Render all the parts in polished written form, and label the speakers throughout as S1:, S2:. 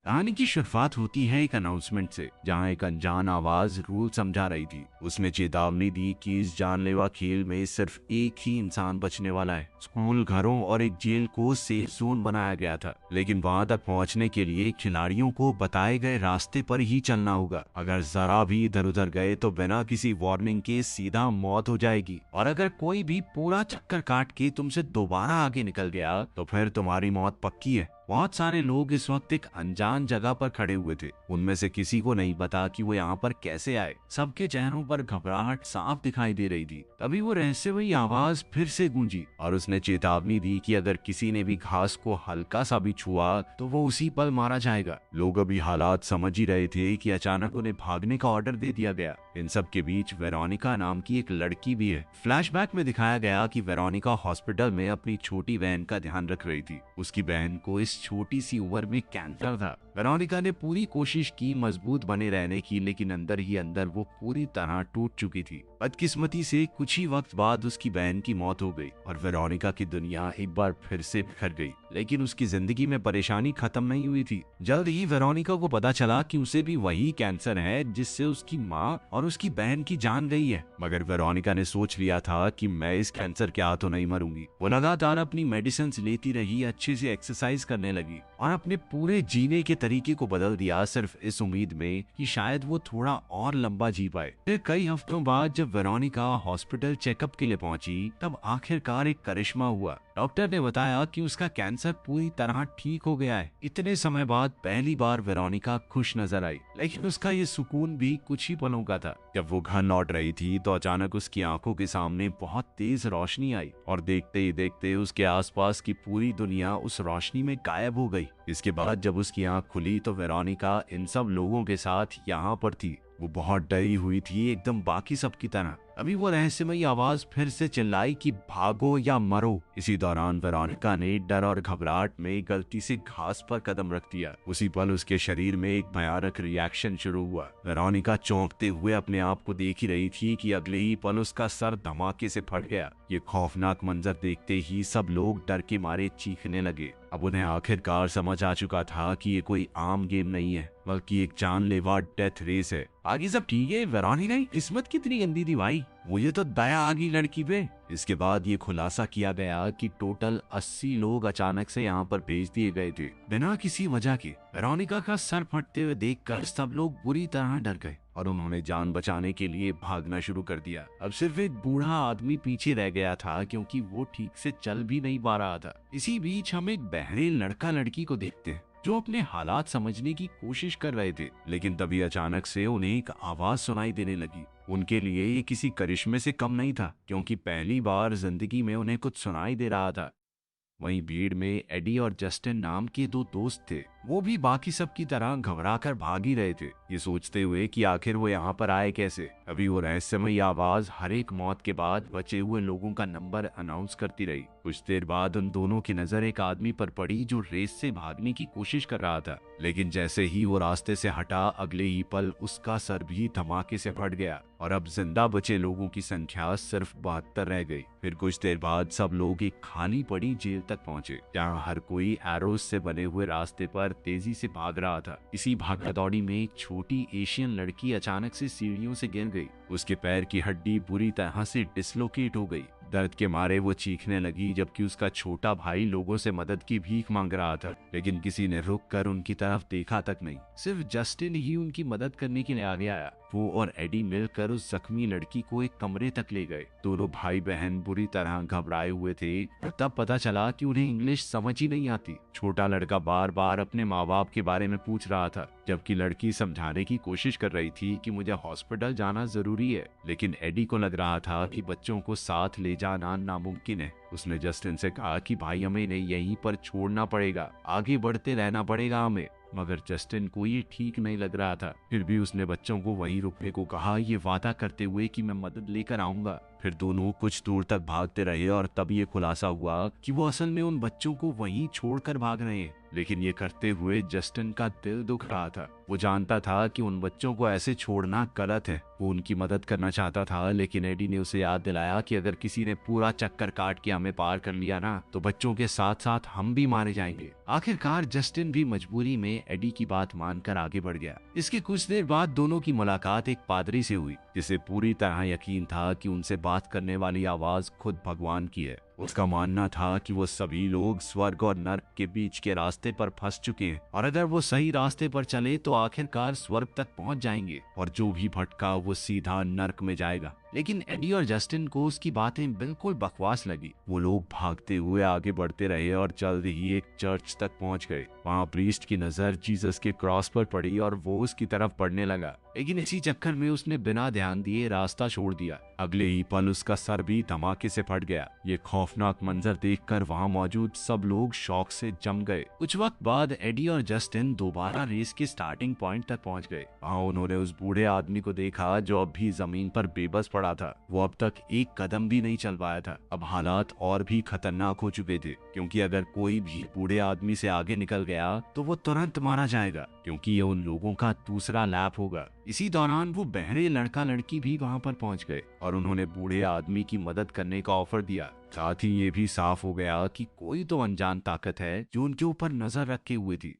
S1: कहानी की शुरुआत होती है एक अनाउंसमेंट से, जहां एक अनजान आवाज रूल समझा रही थी। उसने चेतावनी दी कि इस जानलेवा खेल में सिर्फ एक ही इंसान बचने वाला है। स्कूल, घरों और एक जेल को सेफ जोन बनाया गया था, लेकिन वहां तक पहुंचने के लिए खिलाड़ियों को बताए गए रास्ते पर ही चलना होगा। अगर जरा भी इधर उधर गए तो बिना किसी वार्निंग के सीधा मौत हो जाएगी, और अगर कोई भी पूरा चक्कर काट के तुमसे दोबारा आगे निकल गया तो फिर तुम्हारी मौत पक्की है। बहुत सारे लोग इस वक्त एक अनजान जगह पर खड़े हुए थे। उनमें से किसी को नहीं पता कि वो यहाँ पर कैसे आए। सबके चेहरों पर घबराहट साफ दिखाई दे रही थी। तभी वो रहस्यमयी आवाज फिर से गूंजी और उसने चेतावनी दी कि अगर किसी ने भी घास को हल्का सा भी छुआ तो वो उसी पल मारा जाएगा। लोग अभी हालात समझ ही रहे थे कि अचानक उन्हें भागने का ऑर्डर दे दिया गया। इन सब के बीच वेरोनिका नाम की एक लड़की भी है। फ्लैशबैक में दिखाया गया कि वेरोनिका हॉस्पिटल में अपनी छोटी बहन का ध्यान रख रही थी। उसकी बहन को इस छोटी सी उम्र में कैंसर था। वेरोनिका ने पूरी कोशिश की मजबूत बने रहने की, लेकिन अंदर ही अंदर वो पूरी तरह टूट चुकी थी। बदकिस्मती से कुछ ही वक्त बाद उसकी बहन की मौत हो गई और वेरोनिका की दुनिया एक बार फिर से बिखर गई। लेकिन उसकी जिंदगी में परेशानी खत्म नहीं हुई थी। जल्द ही वेरोनिका को पता चला कि उसे भी वही कैंसर है जिससे उसकी माँ और उसकी बहन की जान गई है। मगर वेरोनिका ने सोच लिया था कि मैं इस कैंसर के हाथों नहीं मरूंगी। वो लगातार अपनी मेडिसिन लेती रही, अच्छे से एक्सरसाइज करने लगी और अपने पूरे जीने के तरीके को बदल दिया, सिर्फ इस उम्मीद में कि शायद वो थोड़ा और लंबा जी पाए। फिर कई हफ्तों बाद जब वेरोनिका हॉस्पिटल चेकअप के लिए पहुंची, तब आखिरकार एक करिश्मा हुआ। डॉक्टर ने बताया कि उसका कैंसर पूरी तरह ठीक हो गया है। इतने समय बाद पहली बार वेरोनिका खुश नजर आई, लेकिन उसका ये सुकून भी कुछ ही पलों का था। जब वो घर लौट रही थी तो अचानक उसकी आंखों के सामने बहुत तेज रोशनी आई और देखते ही देखते उसके आसपास की पूरी दुनिया उस रोशनी में गायब हो गई। इसके बाद जब उसकी आंख खुली तो वेरोनिका इन सब लोगों के साथ यहाँ पर थी। वो बहुत डरी हुई थी, एकदम बाकी सब की तरह। अभी वो रहस्यमयी आवाज फिर से चिल्लाई कि भागो या मरो। इसी दौरान वेरोनिका ने डर और घबराहट में गलती से घास पर कदम रख दिया। उसी पल उसके शरीर में एक भयानक रिएक्शन शुरू हुआ। वेरोनिका चौंकते हुए अपने आप को देख ही रही थी कि अगले ही पल उसका सर धमाके से फट गया। ये खौफनाक मंजर देखते ही सब लोग डर के मारे चीखने लगे। अब उन्हें आखिरकार समझ आ चुका था कि ये कोई आम गेम नहीं है, बल्कि एक जानलेवा डेथ रेस है। आगे सब ठीक है। वेरोनिका की किस्मत कितनी गंदी थी भाई, मुझे तो दया आ गई लड़की पे। इसके बाद ये खुलासा किया गया कि टोटल 80 लोग अचानक से यहाँ पर भेज दिए गए थे, बिना किसी वजह के। वेरोनिका का सर फटते हुए देखकर सब लोग बुरी तरह डर गए और उन्होंने जान बचाने के लिए भागना शुरू कर दिया। अब सिर्फ एक बूढ़ा आदमी पीछे रह गया था, क्योंकि वो ठीक से चल भी नहीं पा रहा था। इसी बीच हम एक बहरे लड़का लड़की को देखते हैं जो अपने हालात समझने की कोशिश कर रहे थे। लेकिन तभी अचानक से उन्हें एक आवाज सुनाई देने लगी। उनके लिए ये किसी करिश्मे से कम नहीं था, क्योंकि पहली बार जिंदगी में उन्हें कुछ सुनाई दे रहा था। वहीं भीड़ में एडी और जस्टिन नाम के दो दोस्त थे। वो भी बाकी सब की तरह घबरा कर भाग ही रहे थे, ये सोचते हुए कि आखिर वो यहाँ पर आए कैसे। अभी वो रहस्यमयी आवाज हर एक मौत के बाद बचे हुए लोगों का नंबर अनाउंस करती रही। कुछ देर बाद उन दोनों की नजर एक आदमी पर पड़ी जो रेस से भागने की कोशिश कर रहा था। लेकिन जैसे ही वो रास्ते से हटा, अगले ही पल उसका सर भी धमाके से फट गया और अब जिंदा बचे लोगों की संख्या सिर्फ 72 रह गई। फिर कुछ देर बाद सब लोग एक खाली पड़ी जेल तक पहुंचे, जहाँ हर कोई एरोस से बने हुए रास्ते पर तेजी से भाग रहा था। इसी भागदौड़ी में एक छोटी एशियन लड़की अचानक से सीढ़ियों से गिर गई। उसके पैर की हड्डी बुरी तरह से डिसलोकेट हो गई। दर्द के मारे वो चीखने लगी, जबकि उसका छोटा भाई लोगों से मदद की भीख मांग रहा था। लेकिन किसी ने रुककर उनकी तरफ देखा तक नहीं। सिर्फ जस्टिन ही उनकी मदद करने के लिए आगे आया। वो और एडी मिलकर उस जख्मी लड़की को एक कमरे तक ले गए। दोनों भाई बहन बुरी तरह घबराए हुए थे। तब पता चला कि उन्हें इंग्लिश समझ ही नहीं आती। छोटा लड़का बार बार अपने माँ बाप के बारे में पूछ रहा था, जबकि लड़की समझाने की कोशिश कर रही थी कि मुझे हॉस्पिटल जाना जरूरी है। लेकिन एडी को लग रहा था कि बच्चों को साथ ले जाना नामुमकिन है। उसने जस्टिन से कहा कि भाई हमें नहीं यहीं पर छोड़ना पड़ेगा, आगे बढ़ते रहना पड़ेगा हमें। मगर जस्टिन को ये ठीक नहीं लग रहा था। फिर भी उसने बच्चों को वहीं रुकने को कहा, ये वादा करते हुए कि मैं मदद लेकर आऊंगा। फिर दोनों कुछ दूर तक भागते रहे और तब ये खुलासा हुआ कि वो असल में उन बच्चों को वहीं छोड़कर भाग रहे हैं। लेकिन ये करते हुए जस्टिन का दिल दुख रहा था। वो जानता था कि उन बच्चों को ऐसे छोड़ना गलत है। वो उनकी मदद करना चाहता था, लेकिन एडी ने उसे याद दिलाया कि अगर किसी ने पूरा चक्कर काट के हमें पार कर लिया ना, तो बच्चों के साथ साथ हम भी मारे जाएंगे। आखिरकार जस्टिन भी मजबूरी में एडी की बात मानकर आगे बढ़ गया। इसके कुछ देर बाद दोनों की मुलाकात एक पादरी से हुई, जिसे पूरी तरह यकीन था कि उनसे बात करने वाली आवाज खुद भगवान की है। उसका मानना था कि वो सभी लोग स्वर्ग और नर्क के बीच के रास्ते पर फंस चुके हैं, और अगर वो सही रास्ते पर चले तो आखिरकार स्वर्ग तक पहुंच जाएंगे, और जो भी भटका वो सीधा नर्क में जाएगा। लेकिन एडी और जस्टिन को उसकी बातें बिल्कुल बकवास लगी। वो लोग भागते हुए आगे बढ़ते रहे और जल्द ही एक चर्च तक पहुंच गए। वहां प्रीस्ट की नजर जीसस के क्रॉस पर पड़ी और वो उसकी तरफ बढ़ने लगा, लेकिन इसी चक्कर में उसने बिना ध्यान दिए रास्ता छोड़ दिया। अगले ही पल उसका सर भी धमाके से फट गया। ये खौफनाक मंजर देखकर वहां मौजूद सब लोग शौक से जम गए। कुछ वक्त बाद एडी और जस्टिन दोबारा रेस के स्टार्टिंग पॉइंट तक पहुंच गए। वहां उन्होंने उस बूढ़े आदमी को देखा जो अब भी जमीन पर बेबस पड़ा था। वो अब तक एक कदम भी नहीं चल पाया था। अब हालात और भी खतरनाक हो चुके थे, क्योंकि अगर कोई भी बूढ़े आदमी से आगे निकल गया तो वो तुरंत मारा जाएगा, क्योंकि ये उन लोगों का दूसरा लैप होगा। इसी दौरान वो बहरे लड़का लड़की भी वहां पर पहुंच गए और उन्होंने बूढ़े आदमी की मदद करने का ऑफर दिया। साथ ही ये भी साफ हो गया कि कोई तो अनजान ताकत है जो उनके ऊपर नजर रखे हुए थी।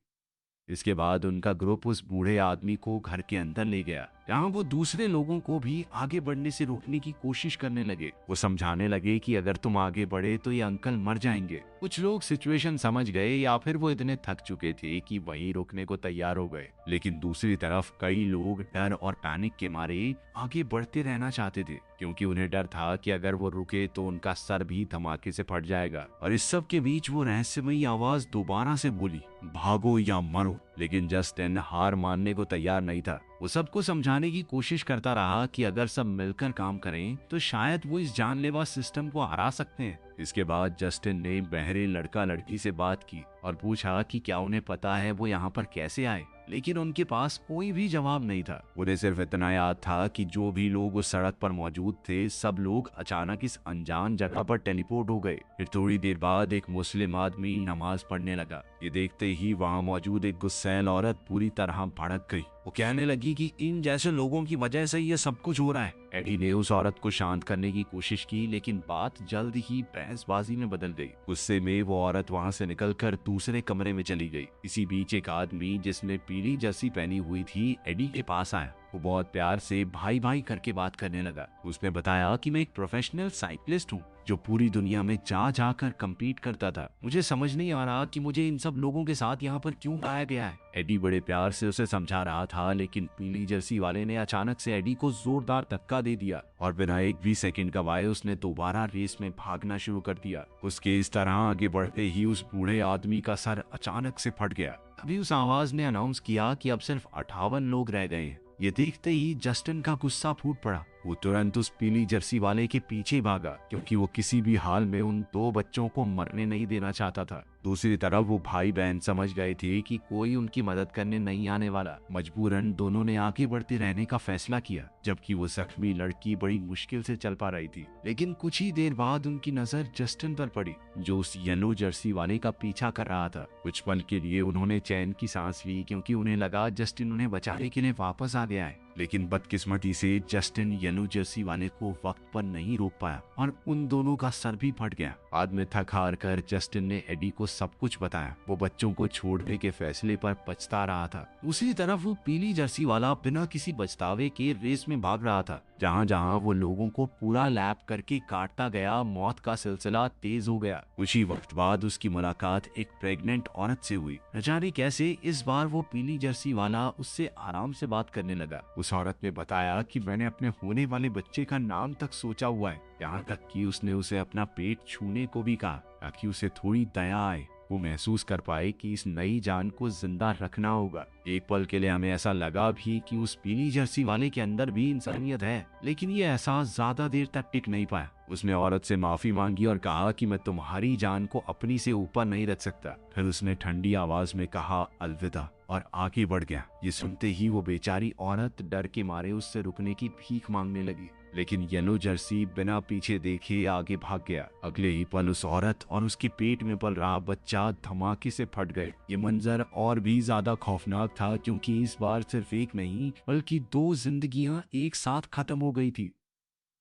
S1: इसके बाद उनका ग्रुप उस बूढ़े आदमी को घर के अंदर ले गया, जहाँ वो दूसरे लोगों को भी आगे बढ़ने से रोकने की कोशिश करने लगे। वो समझाने लगे कि अगर तुम आगे बढ़े तो ये अंकल मर जाएंगे। कुछ लोग सिचुएशन समझ गए, या फिर वो इतने थक चुके थे कि वहीं रुकने को तैयार हो गए। लेकिन दूसरी तरफ कई लोग डर और पैनिक के मारे आगे बढ़ते रहना चाहते थे, क्योंकि उन्हें डर था कि अगर वो रुके तो उनका सर भी धमाके से फट जाएगा। और इस सब के बीच वो रहस्यमयी आवाज दोबारा से बोली, भागो या मरो। लेकिन जस्टिन हार मानने को तैयार नहीं था। वो सबको समझाने की कोशिश करता रहा कि अगर सब मिलकर काम करें तो शायद वो इस जानलेवा सिस्टम को हरा सकते हैं। इसके बाद जस्टिन ने बहरे लड़का लड़की से बात की और पूछा कि क्या उन्हें पता है वो यहाँ पर कैसे आए, लेकिन उनके पास कोई भी जवाब नहीं था। उन्हें सिर्फ इतना याद था कि जो भी लोग उस सड़क पर मौजूद थे, सब लोग अचानक इस अनजान जगह पर टेलीपोर्ट हो गए। फिर थोड़ी देर बाद एक मुस्लिम आदमी नमाज पढ़ने लगा। ये देखते ही वहाँ मौजूद एक गुस्सैल औरत पूरी तरह भड़क गई। वो कहने लगी कि इन जैसे लोगों की वजह से ये सब कुछ हो रहा है। एडी ने उस औरत को शांत करने की कोशिश की, लेकिन बात जल्द ही बहसबाजी में बदल गई। गुस्से में वो औरत वहां से निकलकर दूसरे कमरे में चली गई। इसी बीच एक आदमी जिसने पीली जर्सी पहनी हुई थी एडी के पास आया। वो बहुत प्यार से भाई भाई करके बात करने लगा। उसने बताया कि मैं एक प्रोफेशनल साइकिलिस्ट हूँ जो पूरी दुनिया में जा जाकर कम्पीट करता था। मुझे समझ नहीं आ रहा कि मुझे इन सब लोगों के साथ यहाँ पर क्यों लाया गया है। एडी बड़े प्यार से उसे समझा रहा था, लेकिन पीली जर्सी वाले ने अचानक से एडी को जोरदार धक्का दे दिया और बिना एक भी सेकंड गवाए उसने दोबारा रेस में भागना शुरू कर दिया। उसके इस तरह आगे बढ़ते ही उस बूढ़े आदमी का सर अचानक से फट गया। अभी उस आवाज ने अनाउंस किया कि अब सिर्फ 58 लोग रह गए हैं। ये देखते ही जस्टिन का गुस्सा फूट पड़ा। वो तुरंत उस पीली जर्सी वाले के पीछे भागा, क्योंकि वो किसी भी हाल में उन 2 बच्चों को मरने नहीं देना चाहता था। दूसरी तरफ वो भाई बहन समझ गए थे कि कोई उनकी मदद करने नहीं आने वाला। मजबूरन दोनों ने आगे बढ़ते रहने का फैसला किया, जबकि वो जख्मी लड़की बड़ी मुश्किल से चल पा रही थी। लेकिन कुछ ही देर बाद उनकी नजर जस्टिन पर पड़ी, जो उस येलो जर्सी वाले का पीछा कर रहा था। कुछ पल के लिए उन्होंने चैन की सांस ली, क्योंकि उन्हें लगा जस्टिन उन्हें बचाने के लिए वापस आ गया है। लेकिन बदकिस्मती से जस्टिन येलो जर्सी वाले को वक्त पर नहीं रोक पाया और उन दोनों का सर भी फट गया। बाद में थक हार कर जस्टिन ने एडी को सब कुछ बताया। वो बच्चों को छोड़ने के फैसले पर पछता रहा था। दूसरी तरफ वो पीली जर्सी वाला बिना किसी बचतावे के रेस में भाग रहा था। जहाँ जहाँ वो लोगों को पूरा लैप करके काटता गया, मौत का सिलसिला तेज हो गया। उसी वक्त बाद उसकी मुलाकात एक प्रेग्नेंट औरत से हुई। न जाने कैसे इस बार वो पीली जर्सी वाला उससे आराम से बात करने लगा। उस औरत ने बताया कि मैंने अपने होने वाले बच्चे का नाम तक सोचा हुआ है। यहाँ तक कि उसने उसे अपना पेट छूने को भी कहा, ताकि उसे थोड़ी दया आए, वो महसूस कर पाए कि इस नई जान को जिंदा रखना होगा। एक पल के लिए हमें ऐसा लगा भी कि उस पीली जर्सी वाले के अंदर भी इंसानियत है, लेकिन ये एहसास ज्यादा देर तक टिक नहीं पाया। उसने औरत से माफी मांगी और कहा कि मैं तुम्हारी जान को अपनी से ऊपर नहीं रख सकता। फिर उसने ठंडी आवाज में कहा अलविदा और आगे बढ़ गया। ये सुनते ही वो बेचारी औरत डर के मारे उससे रुकने की भीख मांगने लगी। लेकिन येलो जर्सी बिना पीछे देखे आगे भाग गया। अगले ही पल उस औरत और उसके पेट में पल रहा बच्चा धमाके से फट गए। ये मंजर और भी ज्यादा खौफनाक था क्योंकि इस बार सिर्फ एक नहीं बल्कि 2 जिंदगियां एक साथ खत्म हो गई थी।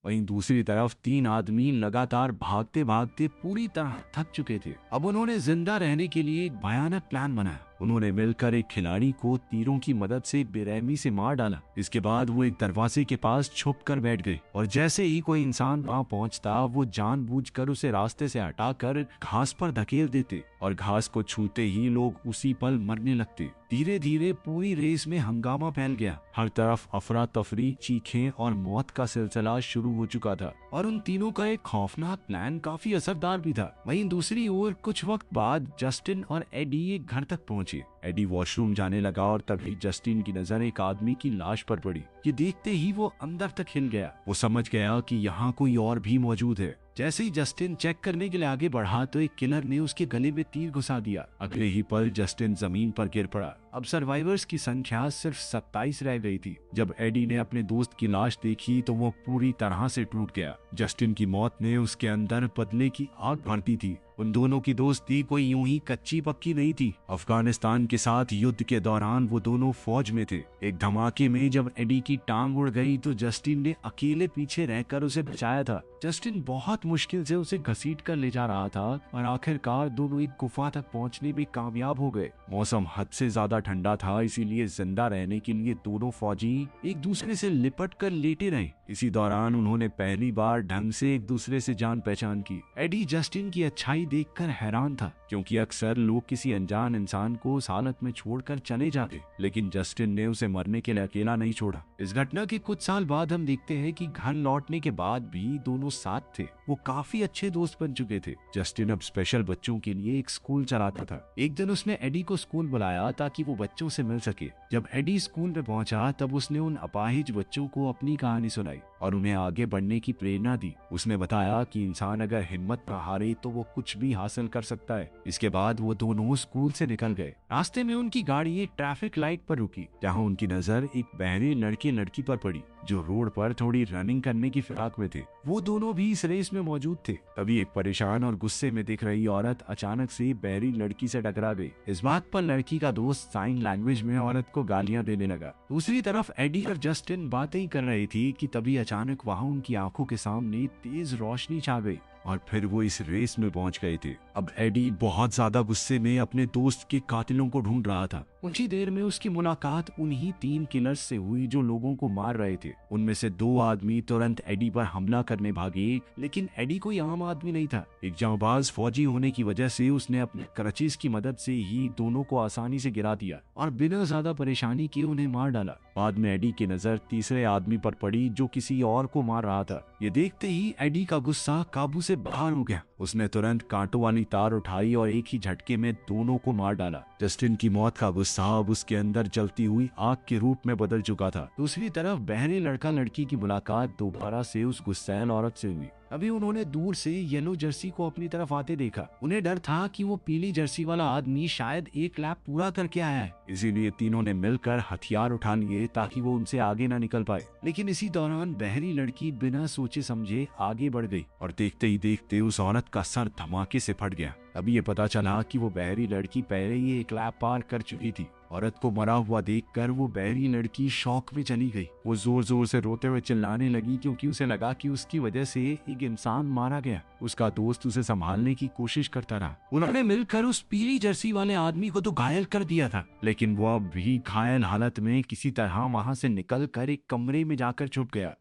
S1: वहीं दूसरी तरफ 3 आदमी लगातार भागते भागते पूरी तरह थक चुके थे। अब उन्होंने जिंदा रहने के लिए एक भयानक प्लान बनाया। उन्होंने मिलकर एक खिलाड़ी को तीरों की मदद से बेरहमी से मार डाला। इसके बाद वो एक दरवाजे के पास छुप कर बैठ गए और जैसे ही कोई इंसान वहां पहुंचता वो जानबूझकर उसे रास्ते से हटाकर घास पर धकेल देते और घास को छूते ही लोग उसी पल मरने लगते। धीरे धीरे पूरी रेस में हंगामा फैल गया। हर तरफ अफरा तफरी, चीखें और मौत का सिलसिला शुरू हो चुका था और उन तीनों का एक खौफनाक प्लान काफी असरदार भी था। वहीं दूसरी ओर कुछ वक्त बाद जस्टिन और एडी एक घर तक पहुंचे। एडी वॉशरूम जाने लगा और तभी जस्टिन की नजर एक आदमी की लाश पर पड़ी। ये देखते ही वो अंदर तक हिल गया। वो समझ गया कि यहाँ कोई और भी मौजूद है। जैसे ही जस्टिन चेक करने के लिए आगे बढ़ा तो एक किलर ने उसके गले में तीर घुसा दिया। अगले ही पल जस्टिन जमीन पर गिर पड़ा। अब सर्वाइवर्स की संख्या सिर्फ 27 रह गई थी। जब एडी ने अपने दोस्त की लाश देखी तो वो पूरी तरह से टूट गया। जस्टिन की मौत ने उसके अंदर बदले की आग भरती थी। उन दोनों की दोस्ती कोई यूं ही कच्ची पक्की नहीं थी। अफगानिस्तान के साथ युद्ध के दौरान वो दोनों फौज में थे। एक धमाके में जब एडी की टांग उड़ गई तो जस्टिन ने अकेले पीछे रहकर उसे बचाया था। जस्टिन बहुत मुश्किल से उसे घसीट कर ले जा रहा था और आखिरकार दोनों एक गुफा तक पहुंचने में कामयाब हो गए। मौसम हद से ज्यादा ठंडा था, इसीलिए जिंदा रहने के लिए दोनों फौजी एक दूसरे से लिपट कर लेटे रहे। इसी दौरान उन्होंने पहली बार ढंग से एक दूसरे से जान पहचान की। एडी जस्टिन की अच्छाई देखकर हैरान था क्योंकि अक्सर लोग किसी अनजान इंसान को उस हालत में छोड़कर चले जाते, लेकिन जस्टिन ने उसे मरने के लिए अकेला नहीं छोड़ा। इस घटना के कुछ साल बाद हम देखते हैं कि घर लौटने के बाद भी दोनों साथ थे। वो काफी अच्छे दोस्त बन चुके थे। जस्टिन अब स्पेशल बच्चों के लिए एक स्कूल चलाता था। एक दिन उसने एडी को स्कूल बुलाया ताकि वो बच्चों से मिल सके। जब एडी स्कूल में पहुंचा तब उसने उन अपाहिज बच्चों को अपनी कहानी सुनाई और उन्हें आगे बढ़ने की प्रेरणा दी। उसने बताया कि इंसान अगर हिम्मत न हारे तो वो कुछ भी हासिल कर सकता है। इसके बाद वो दोनों स्कूल से निकल गए। रास्ते में उनकी गाड़ी एक ट्रैफिक लाइट पर रुकी, जहां उनकी नजर एक बहरे लड़की पर पड़ी जो रोड पर थोड़ी रनिंग करने की फिराक में थे। वो दोनों भी इस रेस में मौजूद थे। तभी एक परेशान और गुस्से में दिख रही औरत अचानक से बहरी लड़की से टकरा गई। इस बात पर लड़की का दोस्त साइन लैंग्वेज में औरत को गालियां देने लगा। दूसरी तरफ एडी और जस्टिन बातें ही कर रही थी कि तभी अचानक वहां उनकी आंखों के सामने तेज रोशनी छा गई और फिर वो इस रेस में पहुंच गए थे। अब एडी बहुत ज्यादा गुस्से में अपने दोस्त के कातिलों को ढूंढ रहा था। कुछ ही देर में उसकी मुलाकात उन्हीं 3 किलर्स से हुई जो लोगों को मार रहे थे। उनमें से 2 आदमी तुरंत एडी पर हमला करने भागे, लेकिन एडी कोई आम आदमी नहीं था। एक जांबाज फौजी होने की वजह से उसने अपने क्रचेस की मदद से ही दोनों को आसानी से गिरा दिया और बिना ज्यादा परेशानी किए उन्हें मार डाला। बाद में एडी की नजर तीसरे आदमी पर पड़ी जो किसी और को मार रहा था। ये देखते ही एडी का गुस्सा काबू से बाहर हो गया। उसने तुरंत कांटों वाली तार उठाई और एक ही झटके में दोनों को मार डाला। जस्टिन की मौत का गुस्सा अब उसके अंदर जलती हुई आग के रूप में बदल चुका था। दूसरी तरफ बहरे लड़का लड़की की मुलाकात दोबारा से उस गुस्सैल औरत से हुई। अभी उन्होंने दूर से येलो जर्सी को अपनी तरफ आते देखा। उन्हें डर था कि वो पीली जर्सी वाला आदमी शायद एक लैप पूरा करके आया है, इसीलिए तीनों ने मिलकर हथियार उठा लिए ताकि वो उनसे आगे ना निकल पाए। लेकिन इसी दौरान बहरी लड़की बिना सोचे समझे आगे बढ़ गई और देखते ही देखते उस औरत का सर धमाके से फट गया। अभी ये पता चला कि वो बहरी लड़की पहले ही एक लैप पार कर चुकी थी। औरत को मरा हुआ देखकर वो बहरी लड़की शौक में चली गई। वो जोर जोर से रोते हुए चिल्लाने लगी क्योंकि उसे लगा कि उसकी वजह से एक इंसान मारा गया। उसका दोस्त उसे संभालने की कोशिश करता रहा। उन्होंने मिलकर उस पीली जर्सी वाले आदमी को तो घायल कर दिया था, लेकिन वो अब भी घायल हालत में किसी तरह वहां से निकल कर एक कमरे में जाकर छुप गया।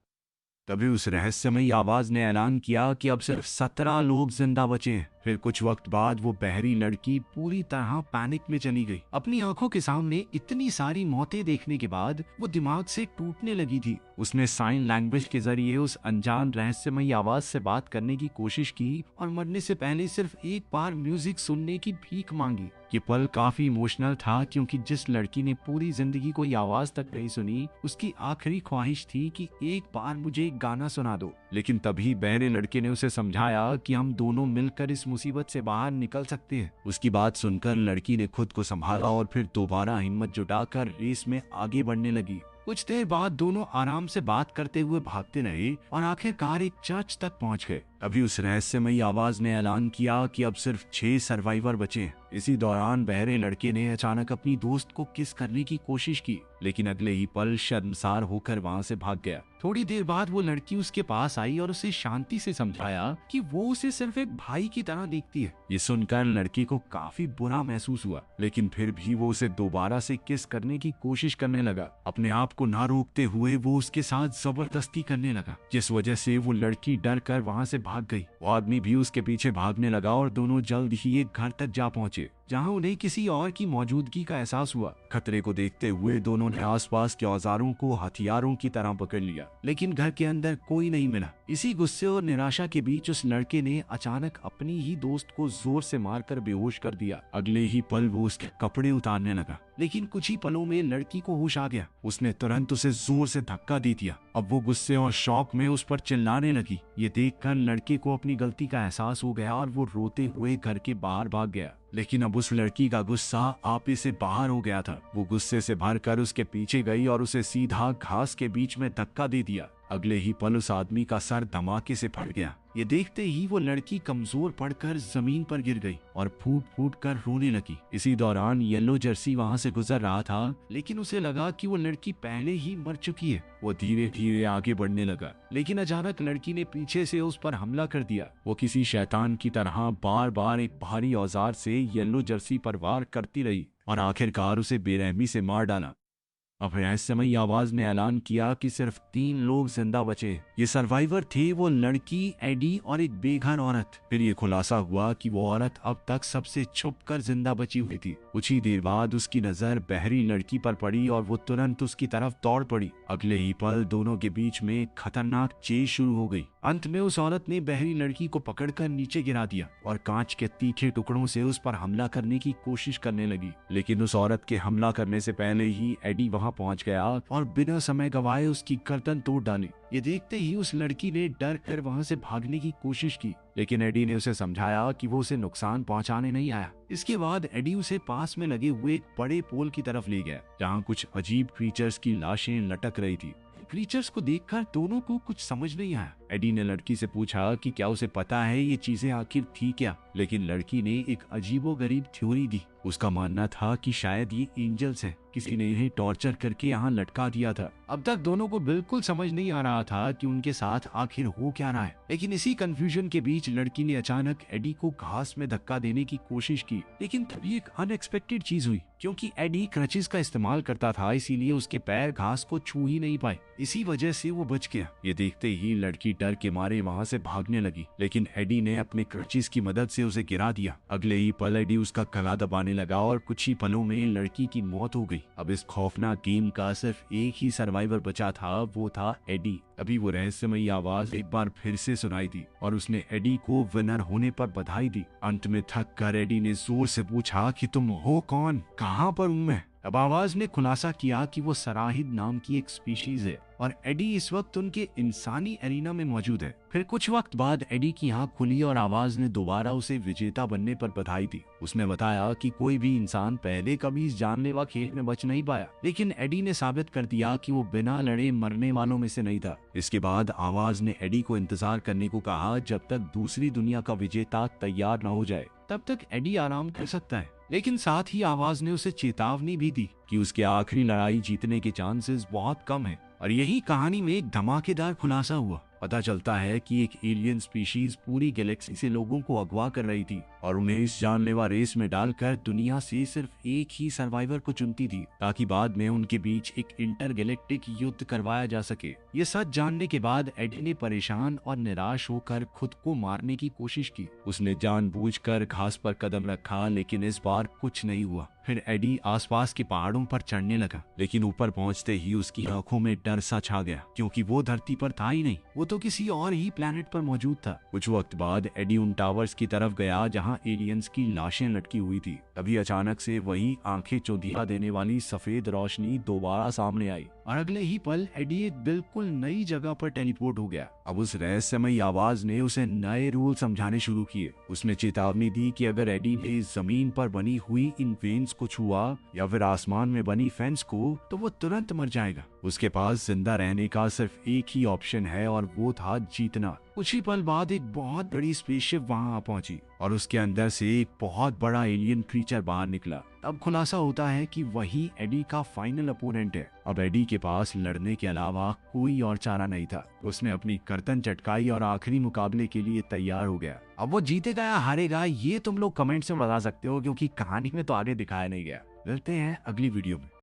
S1: तभी उस रहस्यमयी आवाज ने ऐलान किया कि अब सिर्फ 17 लोग जिंदा बचे हैं। फिर कुछ वक्त बाद वो बहरी लड़की पूरी तरह पैनिक में चली गई। अपनी आंखों के सामने इतनी सारी मौतें देखने के बाद वो दिमाग से टूटने लगी थी। उसने साइन लैंग्वेज के जरिए उस अनजान रहस्यमयी आवाज से बात करने की कोशिश की और मरने से पहले सिर्फ एक बार म्यूजिक सुनने की भीख मांगी। ये पल काफी इमोशनल था क्योंकि जिस लड़की ने पूरी जिंदगी कोई आवाज तक नहीं सुनी, उसकी आखिरी ख्वाहिश थी कि एक बार मुझे एक गाना सुना दो। लेकिन तभी बहरे लड़के ने उसे समझाया कि हम दोनों मिलकर इस मुसीबत से बाहर निकल सकते हैं। उसकी बात सुनकर लड़की ने खुद को संभाला और फिर दोबारा हिम्मत जुटाकर रेस में आगे बढ़ने लगी। कुछ देर बाद दोनों आराम से बात करते हुए भागते रहे और आखिरकार एक चर्च तक पहुंच गए। अभी उस रहस्यमयी आवाज ने ऐलान किया कि अब सिर्फ 6 सर्वाइवर बचे हैं। इसी दौरान बहरे लड़के ने अचानक अपनी दोस्त को किस करने की कोशिश की, लेकिन अगले ही पल शर्मसार होकर वहां से भाग गया। थोड़ी देर बाद वो लड़की उसके पास आई और उसे शांति से समझाया कि वो उसे सिर्फ एक भाई की तरह देखती है। ये सुनकर लड़की को काफी बुरा महसूस हुआ, लेकिन फिर भी वो उसे दोबारा से किस करने की कोशिश करने लगा। अपने आप को ना रोकते हुए वो उसके साथ जबरदस्ती करने लगा, जिस वजह से वो लड़की डर कर वहाँ से भाग गई। वो आदमी भी उसके पीछे भागने लगा और दोनों जल्द ही एक घर तक जा पहुंचे, जहां उन्हें किसी और की मौजूदगी का एहसास हुआ। खतरे को देखते हुए दोनों ने आसपास के औजारों को हथियारों की तरह पकड़ लिया, लेकिन घर के अंदर कोई नहीं मिला। इसी गुस्से और निराशा के बीच उस लड़के ने अचानक अपनी ही दोस्त को जोर से मारकर बेहोश कर दिया। अगले ही पल वो उसके कपड़े उतारने लगा, लेकिन कुछ ही पलों में लड़की को होश आ गया। उसने तुरंत उसे जोर से धक्का दे दिया। अब वो गुस्से और शौक में उस पर चिल्लाने लगी। ये देखकर लड़के को अपनी गलती का एहसास हो गया और वो रोते हुए घर के बाहर भाग गया। लेकिन अब उस लड़की का गुस्सा आपे से बाहर हो गया था। वो गुस्से से भरकर उसके पीछे गई और उसे सीधा घास के बीच में धक्का दे दिया। अगले ही पल उस आदमी का सर धमाके से फट गया। ये देखते ही वो लड़की कमजोर पड़कर जमीन पर गिर गई और फूट फूट कर रोने लगी। इसी दौरान येलो जर्सी वहां से गुजर रहा था, लेकिन उसे लगा कि वो लड़की पहले ही मर चुकी है। वो धीरे धीरे आगे बढ़ने लगा, लेकिन अचानक लड़की ने पीछे से उस पर हमला कर दिया। वो किसी शैतान की तरह बार बार एक भारी औजार से येलो जर्सी पर वार करती रही और आखिरकार उसे बेरहमी से मार डाला। अब रहस्यमयी आवाज ने ऐलान किया कि सिर्फ 3 लोग जिंदा बचे। ये सर्वाइवर थे वो लड़की, एडी और एक बेघर औरत। फिर ये खुलासा हुआ कि वो औरत अब तक सबसे छुपकर जिंदा बची हुई थी। कुछ ही देर बाद उसकी नजर बहरी लड़की पर पड़ी और वो तुरंत उसकी तरफ दौड़ पड़ी। अगले ही पल दोनों के बीच में खतरनाक चेज शुरू हो गई। अंत में उस औरत ने बहरी लड़की को पकड़कर नीचे गिरा दिया और कांच के तीखे टुकड़ों से उस पर हमला करने की कोशिश करने लगी। लेकिन उस औरत के हमला करने से पहले ही एडी वहां पहुंच गया और बिना समय गवाए उसकी गर्दन तोड़ डाली। ये देखते ही उस लड़की ने डर कर वहां से भागने की कोशिश की, लेकिन एडी ने उसे समझाया कि वो उसे नुकसान पहुंचाने नहीं आया। इसके बाद एडी उसे पास में लगे हुए एक बड़े पोल की तरफ ले गया, जहां कुछ अजीब क्रीचर्स की लाशें लटक रही थी। क्रीचर्स को देखकर दोनों को कुछ समझ नहीं आया। एडी ने लड़की से पूछा कि क्या उसे पता है ये चीजें आखिर थी क्या, लेकिन लड़की ने एक अजीबोगरीब थ्योरी दी। उसका मानना था कि शायद ये एंजल्स हैं, किसी ने इन्हें टॉर्चर करके यहाँ लटका दिया था। अब तक दोनों को बिल्कुल समझ नहीं आ रहा था कि उनके साथ आखिर हो क्या रहा है। लेकिन इसी कंफ्यूजन के बीच लड़की ने अचानक एडी को घास में धक्का देने की कोशिश की, लेकिन तभी एक अनएक्सपेक्टेड चीज हुई। क्योंकि एडी क्रचेस का इस्तेमाल करता था, इसीलिए उसके पैर घास को छू ही नहीं पाए। इसी वजह से वो बच गया। ये देखते ही लड़की डर के मारे वहाँ से भागने लगी, लेकिन एडी ने अपने क्रचेस की मदद से उसे गिरा दिया। अगले ही पल एडी उसका गला दबाने लगा और कुछ ही पलों में लड़की की मौत हो गई। अब इस खौफनाक गेम का सिर्फ एक ही सर्वाइवर बचा था, वो था एडी। अभी वो रहस्यमयी आवाज एक बार फिर से सुनाई दी और उसने एडी को विनर होने पर बधाई दी। अंत में थक कर एडी ने जोर से पूछा कि तुम हो कौन, कहाँ पर हूँ मैं। अब आवाज ने खुलासा किया कि वो सराहिद नाम की एक स्पीशीज है और एडी इस वक्त उनके इंसानी एरिना में मौजूद है। फिर कुछ वक्त बाद एडी की आंख खुली और आवाज ने दोबारा उसे विजेता बनने पर बधाई दी। उसने बताया कि कोई भी इंसान पहले कभी इस जानलेवा खेल में बच नहीं पाया, लेकिन एडी ने साबित कर दिया कि वो बिना लड़े मरने वालों में से नहीं था। इसके बाद आवाज ने एडी को इंतजार करने को कहा जब तक दूसरी दुनिया का विजेता तैयार न हो जाए। तब तक एडी आराम कर सकता है, लेकिन साथ ही आवाज ने उसे चेतावनी भी दी कि उसके आखिरी लड़ाई जीतने के चांसेस बहुत कम हैं। और यही कहानी में एक धमाकेदार खुलासा हुआ। पता चलता है कि एक एलियन स्पीशीज पूरी गैलेक्सी से लोगों को अगवा कर रही थी और उन्हें इस जानलेवा रेस में डालकर दुनिया से सिर्फ एक ही सर्वाइवर को चुनती थी, ताकि बाद में उनके बीच एक इंटरगैलेक्टिक युद्ध करवाया जा सके। ये सच जानने के बाद एडी ने परेशान और निराश होकर खुद को मारने की कोशिश की। उसने जानबूझकर घास पर कदम रखा, लेकिन इस बार कुछ नहीं हुआ। फिर एडी आसपास के पहाड़ों पर चढ़ने लगा, लेकिन ऊपर पहुंचते ही उसकी आंखों में डर सा छा गया, क्योंकि वो धरती पर था ही नहीं, वो तो किसी और ही प्लेनेट पर मौजूद था। कुछ वक्त बाद एडी उन टावर्स की तरफ गया जहां एलियंस की लाशें लटकी हुई थी। तभी अचानक से वही आंखें चौंधिया देने वाली सफेद रोशनी दोबारा सामने आई और अगले ही पल एडी एक बिल्कुल नई जगह पर टेलीपोर्ट हो गया। अब उस रहस्यमयी आवाज ने उसे नए रूल समझाने शुरू किए। उसने चेतावनी दी कि अगर एडी ने जमीन पर बनी हुई इन वेन्स को छुआ या फिर आसमान में बनी फेंस को, तो वो तुरंत मर जाएगा। उसके पास जिंदा रहने का सिर्फ एक ही ऑप्शन है और वो था जीतना। कुछ ही पल बाद एक बहुत बड़ी स्पेसशिप वहां आ पहुंची और उसके अंदर से एक बहुत बड़ा एलियन क्रीचर बाहर निकला। अब खुलासा होता है कि वही एडी का फाइनल अपोनेंट है। अब एडी के पास लड़ने के अलावा कोई और चारा नहीं था। उसने अपनी गर्दन चटकाई और आखिरी मुकाबले के लिए तैयार हो गया। अब वो जीतेगा या हारेगा ये तुम लोग कमेंट से बता सकते हो, क्योंकि कहानी में तो आगे दिखाया नहीं गया। मिलते हैं अगली वीडियो में।